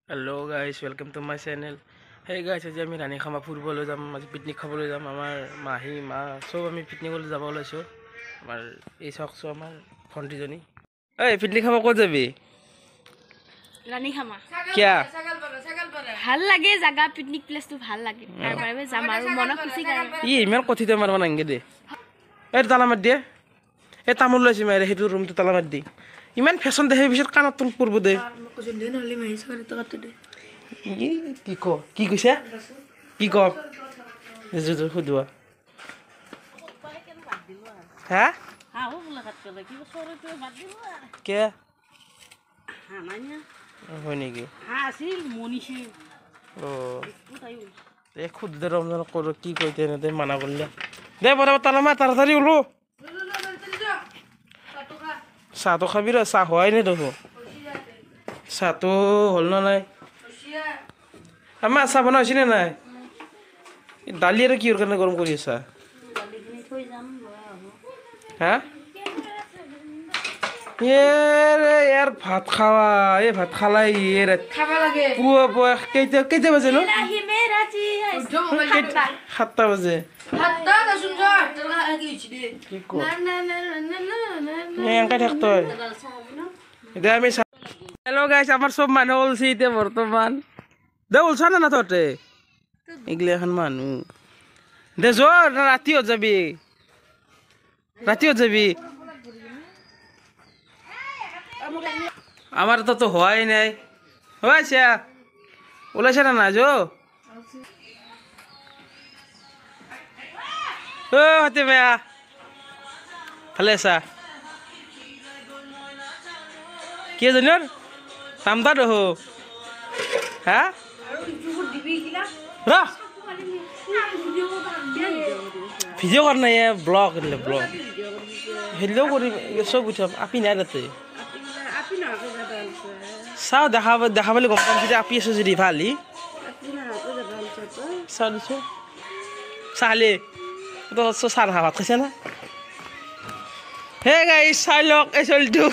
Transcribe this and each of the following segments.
Hello guys, welcome to my channel. Hey guys, আজি আমি ৰাণী খামা ফুৰিবলৈ যাম, আজি পিকনিক খাবলৈ যাম। আমাৰ মাহী মা সব আমি পিকনিকলৈ যাব ওলাইছো। আমাৰ এই চকছো আমাৰ ভণ্টিজনী। এই পিকনিক খাব ক'ত যাবি? ৰাণী খামা। কিয়া? ভাল লাগে জাগা, পিকনিক প্লেসটো ভাল লাগে। তাৰবাবে যাম আৰু মন খুশি কাৰণে। ই ইমান কথিতে মাৰবা নাংগে দে। এই তালা মাৰ দে। এই তামোল লৈছি মাৰে সেইটো ৰুমটো তালা মাৰ দি। ইমান ফেশন দেখে পিছত কাণত তুল পৰব দে। কি কৈছে কি ক সুধোৱা হা কে হয় নেকি খুদে ৰমজান কৰো কি কৈ তেনে মানা কৰিলে দে বৰাবৰ তালামা তাড়াতাড়ি ওলো চাহটো খাবি ৰ চাহ হোৱাই নাই দেখো চাহটো হ'ল না নাই আমাৰ চাহ বনোৱা হৈছে নে নাই দালি আৰু কিহৰ কাৰণে গৰম কৰি আছা হা ইয়াৰ ভাত খাৱা এই ভাত খালাই পুৱা কেইটা বাজে নো 7টা বাজে হেল্ল' গাইছ আমাৰ চব মানুহ ওলছি এতিয়া বৰ্তমান দে ওলছা না তহঁতে এইগিলা এখন মানুহ দে যোৱা ৰাতিত যাবি আমাৰ তো হোৱাই নাই হোৱাইছা ওলাইছে না নাই যো হাতে বেয়া ভালে আছা কি জানিৰ নামটা দহ হা ভিডিঅ' কৰ নাই ব্লগ হেৰিলেও কৰিম চব উঠাম আপি নাই তাতে চাওঁ দেখাবলৈ গম পাম যদি আপি আছো যদি ভালি চাওঁ দিছোঁ চালি চাহ ভাত খাইছে না হে গাইছ চাই লওক এই চলিটো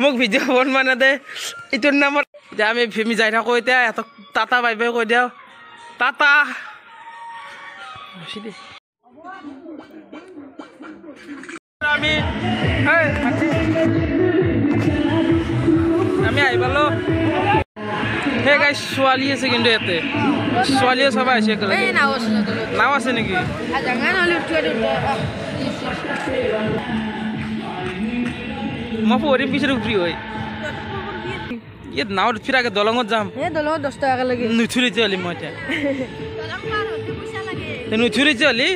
মোক ভিডিঅ' বনোৱা নাদে এইটোৰ নামত এতিয়া আমি যাই থাকোঁ এতিয়া ইহঁতক টাটা বাই বাই কৈ দিওঁ টাটা আমি আহি পালোঁ সেই গাইছ ছোৱালী আছে কিন্তু ইয়াতে ছোৱালীয়ে চাব আহিছে একেলগে নাও আছে নেকি মই পঢ়িম পিছত ফ্ৰী হৈ ইয়াত নাৱত ফিৰাকে দলঙত যাম দলঙত 10 টকা লাগে নুঠুৰি হ'লি মই এতিয়া নুঠুৰি হ'লি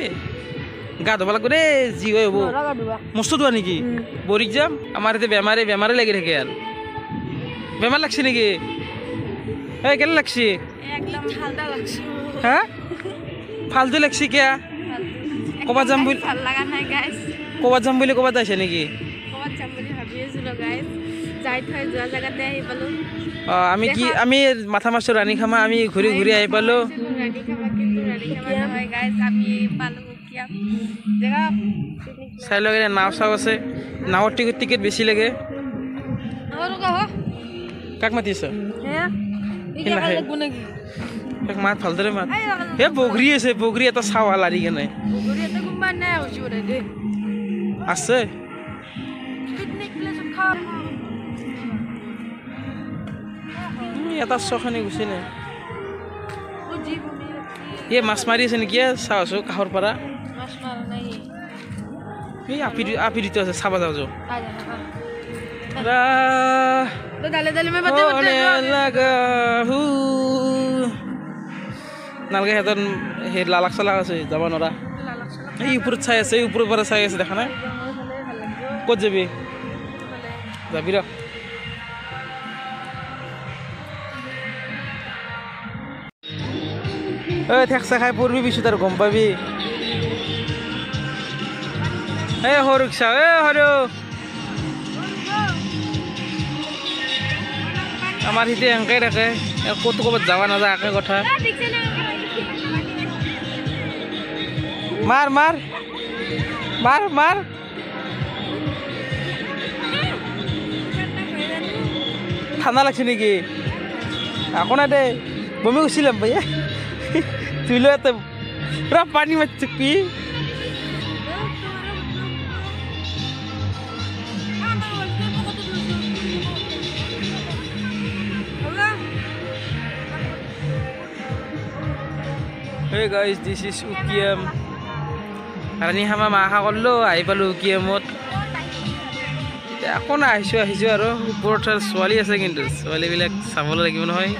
গা ধুব লাগিব দেই যি হয় হ'ব মস্ত ধোৱা নেকি বৰিক যাম আমাৰ এতিয়া বেমাৰে লাগি থাকে আৰু বেমাৰ লাগছে নেকি এই কেলে লাগছি হা ফাল্টু লাগছি কিয়া ক'ৰবাত যাম বুলি ক'ৰবাত যাইছে নেকি আমি মাথা মাৰছোঁ ৰাণী খামা আমি ঘূৰি আহি পালোঁ চাই লগে নাও চাও আছে নাৱৰ টিকেট বেছি লাগে কাক মাতিছ মাত ভালদৰে মাত এই বগৰী আছে বগৰী এটা চাৱা লাৰি কেনে আছে এটা চখানি গুচি নাই এই মাছ মাৰি আছে নেকি চাওঁছো কাষৰ পৰা এই আপি দিতে আছে চাব যাওঁ নালগে সিহঁতৰ সেই লালাক চালাক আছে যাব নোৱাৰা এই ওপৰত চাই আছে ওপৰৰ পৰা চাই আছে দেখা নাই ক'ত যাবি যাবি ৰ ঠেকচা খাই পৰবি পিছত আৰু গম পাবি এই সৰু চাওঁ সৰু আমাৰ সিতে এনেকৈ থাকে ক'তো ক'ৰবাত যাব নাযায় একে কথা মাৰ মাৰ মাৰ মাৰ ঠাণ্ডা লাগছে নেকি আকৌ নাই দে বমি গৈছিলাম ভাই তুই লো এত পুরা পানি মারছে কি Hey guys, this is Ukiam. Karani hama maha kollo ahi palu Ukiamot. Ako na আহিছো আৰু ওপৰত ছোৱালী আছে কিন্তু ছোৱালীবিলাক চাবলৈ লাগিব নহয়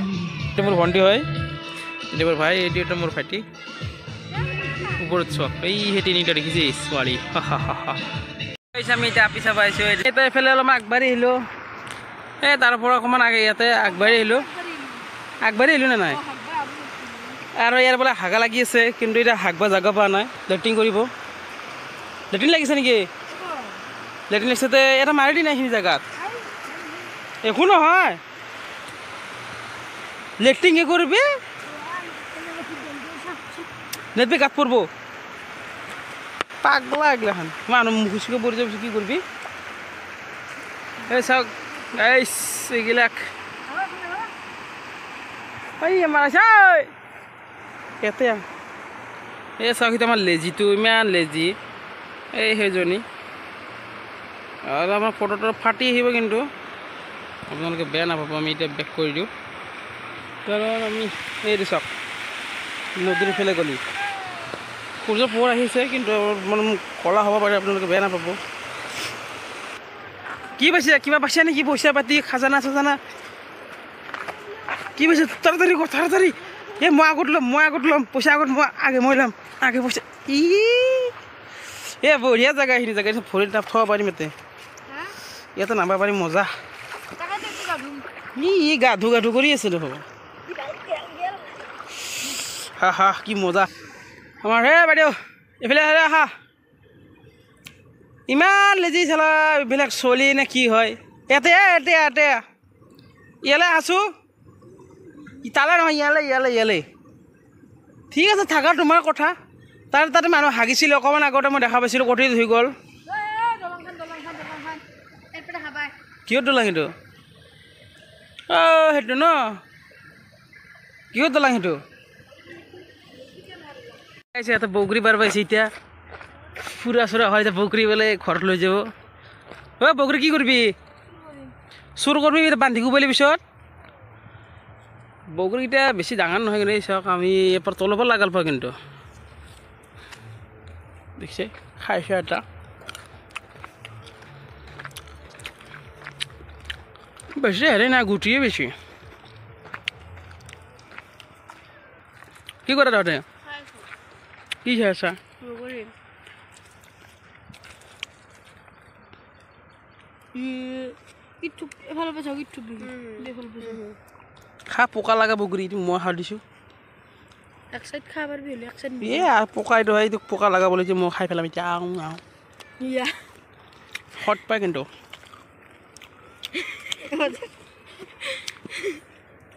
এইটো মোৰ ভণ্টি হয় এইটো মোৰ ভাই এইটো মোৰ ভাইটি ওপৰত চোৱা এই সেই তিনিটা দেখিছে ছোৱালী আমি এতিয়া আপি চাব আহিছোঁ এতিয়া এইফালে অলপমান আগবাঢ়ি আহিলোঁ এই তাৰ পৰা অকণমান আগে ইয়াতে আগবাঢ়ি আহিলোঁ নে নাই আৰু ইয়াৰ বোলে হাগা লাগি আছে কিন্তু এতিয়া হাগবা জাগা পোৱা নাই লেট্ৰিন কৰিব লেট্ৰিন লাগিছে নেকি লেট্ৰিন লাগিছে এটা মাৰি দি নাই এইখিনি জেগাত একো নহয় লেট্ৰিন কি কৰিবি নেটবি গাত পৰব পাগলা এগিলাখান মানুহ মুখুচিকে পৰি যাব কি কৰিবি এই চাওক এইগিলাক এই আমাৰ আছে ইয়াতে এই চাওক আমাৰ লেজিটো ইমান লেজি এই সেইজনী আৰু আমাৰ ফটোটো ফাটি আহিব কিন্তু আপোনালোকে বেয়া নাপাব আমি এতিয়া বেক কৰি দিওঁ কাৰণ আমি এই চাওক নদীৰ ফালে গ'লি সূৰ্য পোহৰ আহিছে কিন্তু মানে কলা হ'ব পাৰে আপোনালোকে বেয়া নাপাব কি পাইছে কিবা পাইছে নেকি পইচা পাতি খাজানা চাজানা কি পাইছে তাড়াতাড়ি এই মই আগত ল'ম পইচা আগত মই ল'ম আগে পইচা এই বঢ়িয়া জেগা এইখিনি জেগা ভৰিত থ'ব পাৰিম ইয়াতে নামিব পাৰিম মজা ই গাধু কৰি আছে দেখোন হা কি মজা আমাৰ হে বাইদেউ এইফালে আহা ইমান লেজি চালা এইবিলাক চলি নে কি হয় ইয়াতে ইয়ালৈ আছোঁ তালৈ নহয় ইয়ালৈ ঠিক আছে থাকা তোমাৰ কথা তাতে মানুহ হাগিছিলে অকণমান আগতে মই দেখা পাইছিলোঁ কঠি ধুই গ'ল কিহত দলাং সেইটো সেইটো ন কিহত দলাং সেইটো ইয়াতে বগৰী পাৰ পাইছে এতিয়া ফুৰা চুৰা হয় এতিয়া বগৰী বোলে ঘৰত লৈ যাব বগৰী কি কৰিবি চুৰ কৰিবি বান্ধি কোবালি পিছত বগৰীকেইটা বেছি ডাঙৰ নহয় কিন্তু এই চাওক আমি এবাৰ তলৰ পৰা লাগাল পাওঁ কিন্তু দেখিছে খাইছে এটা বেছি হেৰি নাই গুটিয়ে বেছি কি কৰে তহঁতে কি খাই আছা খা পকা লগা বগৰী মই সাৰ দিছোঁ পকা এইটো হয় এইটো পকা লগাব লাগিছে মই খাই পেলাম এতিয়া সৎ পায় কিন্তু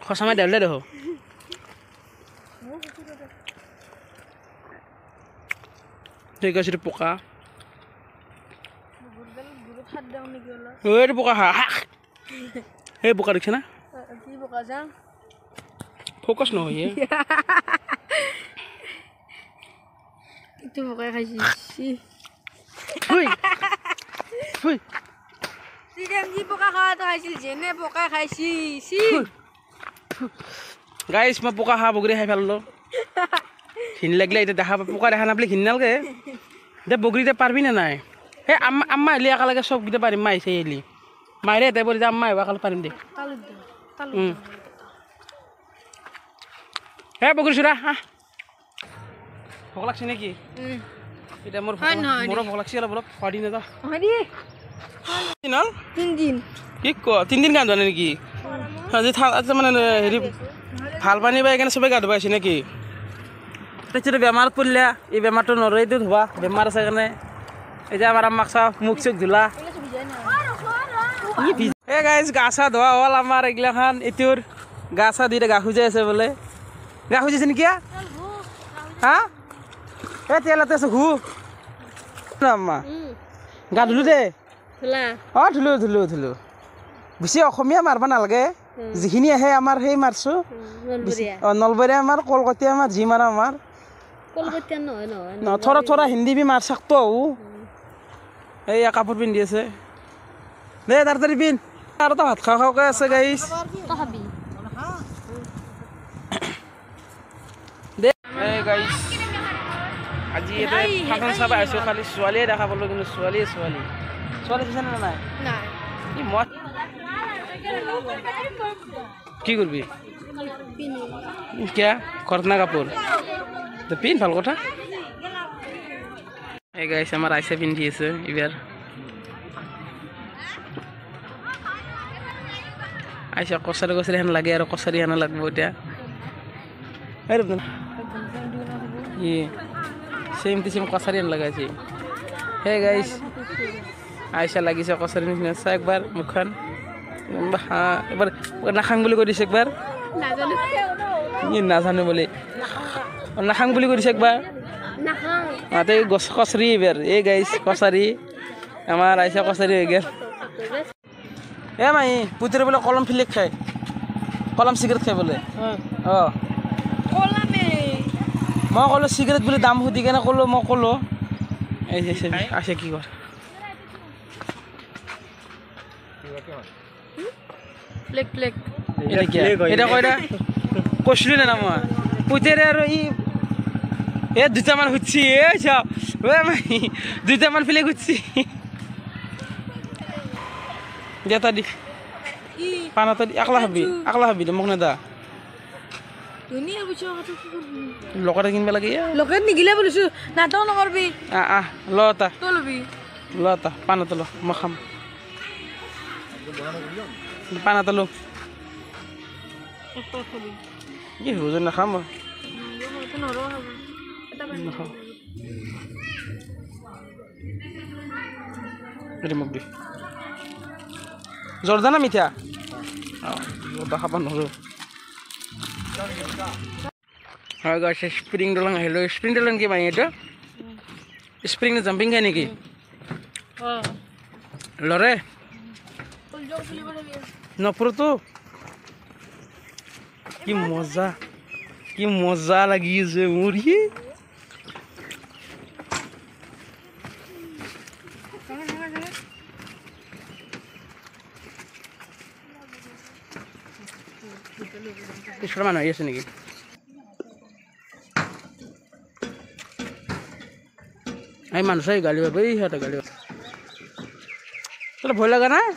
সঁচা মাই দেউলে দেখো ঠিক আছে পকা এইটো পকা সেই পকা দেখিছে না ফোকাস নহয় গাইছ মই পকা খা বগৰী খাই পেলালো ঘিন লাগিলে এতিয়া দেখা পকা দেখা নাপালে ঘিন নালাগে এতিয়া বগৰীতে পাৰিবি নে নাই সেই আম্মা আহিলে একেলগে চবকেইটা পাৰিম মা আহিছে আহিলি মাইৰে এটাই পৰি যে আম্মা আহিব একেলগে পাৰিম দে হে বগৰী চোৰা ভোক লাগছে নেকি এতিয়া মোৰো ভোক লাগছে অলপ খোৱা দি নাযাওঁ কি ক 3 দিন গা ধোৱা নাই নেকি আজি মানে হেৰি ভাল পানী পাই সেইকাৰণে চবেই গা ধুব আহিছে নেকি তাৰপিছতে বেমাৰত পৰিলে এই বেমাৰটো নৰৈটো ধোৱা বেমাৰ আছে কাৰণে এতিয়া আমাৰ আম্মাক চাওঁ মুখ চুখ ধুলা এই গাইজ গা চা ধোৱা হ'ল আমাৰ এইগিলাখান এইটোৰ গা চা দুইটা গা খুজাই আছে বোলে গা খুজিছে নেকি হা এই তেলতে আছে ঘু আম্মা গা ধুলো দে ধুলো বেছি অসমীয়া মাৰিব নালাগে যিখিনি আহে আমাৰ সেই মাৰছোঁ নলবৰীয়া আমাৰ কলকাতীয়া আমাৰ যি মাৰা আমাৰ থৰা থৰা হিন্দী বি মাৰ চাকতো এইয়া কাপোৰ পিন্ধি আছে দে তাড়াতাড়ি পিন্ধ আৰু এটা ভাত খাওঁ খাওঁকৈ আছে গাইছ দে এই গাইছ আজি ইয়াতে ফাংচন চাব আহিছোঁ খালি ছোৱালীয়ে দেখা পালোঁ কিন্তু ছোৱালী ছোৱালী চাইছে নে নাই মই কি কৰবি क्या करना কাপোৰ পিন্ধ ভাল কথা এই গাইছ আমাৰ আইসা পিন্ধি আছে এবাৰ আইসা কছাৰী কছাৰী হেন লাগে আৰু কছাৰী হেন লাগব এতিয়া সেম টু সেম কছাৰী হেন লাগাইছে হে গাইছ আইসা লাগিছে কছাৰী নিচিনা চা একবাৰ মুখখন এবাৰ নাখাং বুলি কৈ দিছে একবাৰ নাজানো বুলি নাখাং বুলি কৈ দিছে একবাৰ কছাৰী এবাৰ এই গাইছ কছাৰী আমাৰ আইসা কছাৰী হৈ গেল এ মাই পুতিৰে বোলে কলম ফিলিক খায় কলম চিগাৰেট খাই বোলে অঁ মই ক'লোঁ চিগাৰেট বুলি দাম সুধি কেনে ক'লোঁ মই ক'লোঁ এই আছে কি কৰ এটা কয়টা কৈছিলো না মই পুতেৰে আৰু ই দুটামান সুধছি দুটামান ফিলে খুঁজছি দেতা দি পানাটা দি একলা খাবি দে মোক নেদা লগতে কিনিব লাগে লগত নিগিলে বুলিছোঁ নাটক নকৰবি ল এটা ল এটা পানাটা ল মই খাম পানাটা ল কি হুজুৰ নাখাম মই নাখাওঁ মোক দি জৰ্দা না মিঠা জৰ্দা খাব নোৱাৰোঁ হয় গৈছে স্প্ৰিং দলং আহিলোঁ স্প্ৰিং দলং কি মাৰি এইটো স্প্ৰিং জাম্পিং খাই নেকি লৰে নপৰতো কি মজা লাগি আছে মোৰ পিছৰ মানুহ আহি আছে নেকি এই মানুহ চাই গালি পাব এই সিহঁতে গালি পাব ভয় লগা নাই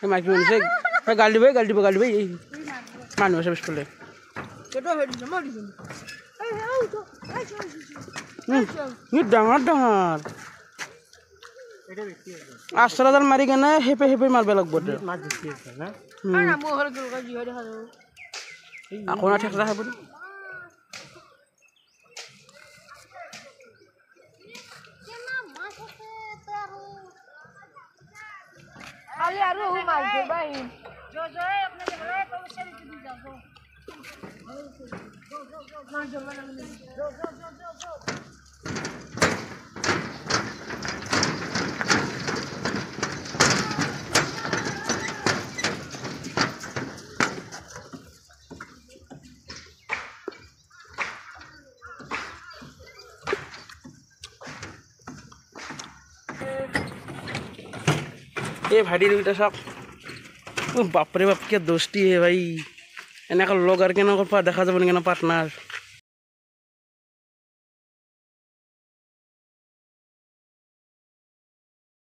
এই মাইকী মানুহ চাই গালি দিব এই মানুহ আছে পিছফালে ডাঙৰ আশ্ৰদাল মাৰি কেনে হেপে মাৰিব লাগিব আকৌ না ঠেকৰা খাব এই ভাইটি দুইটা চাওক বাপৰে বাপ কিয় দোস্তি হে ভাই এনেকৈ লগ আৰু কেনেকৈ দেখা যাব নেকি পাৰ্টনাৰ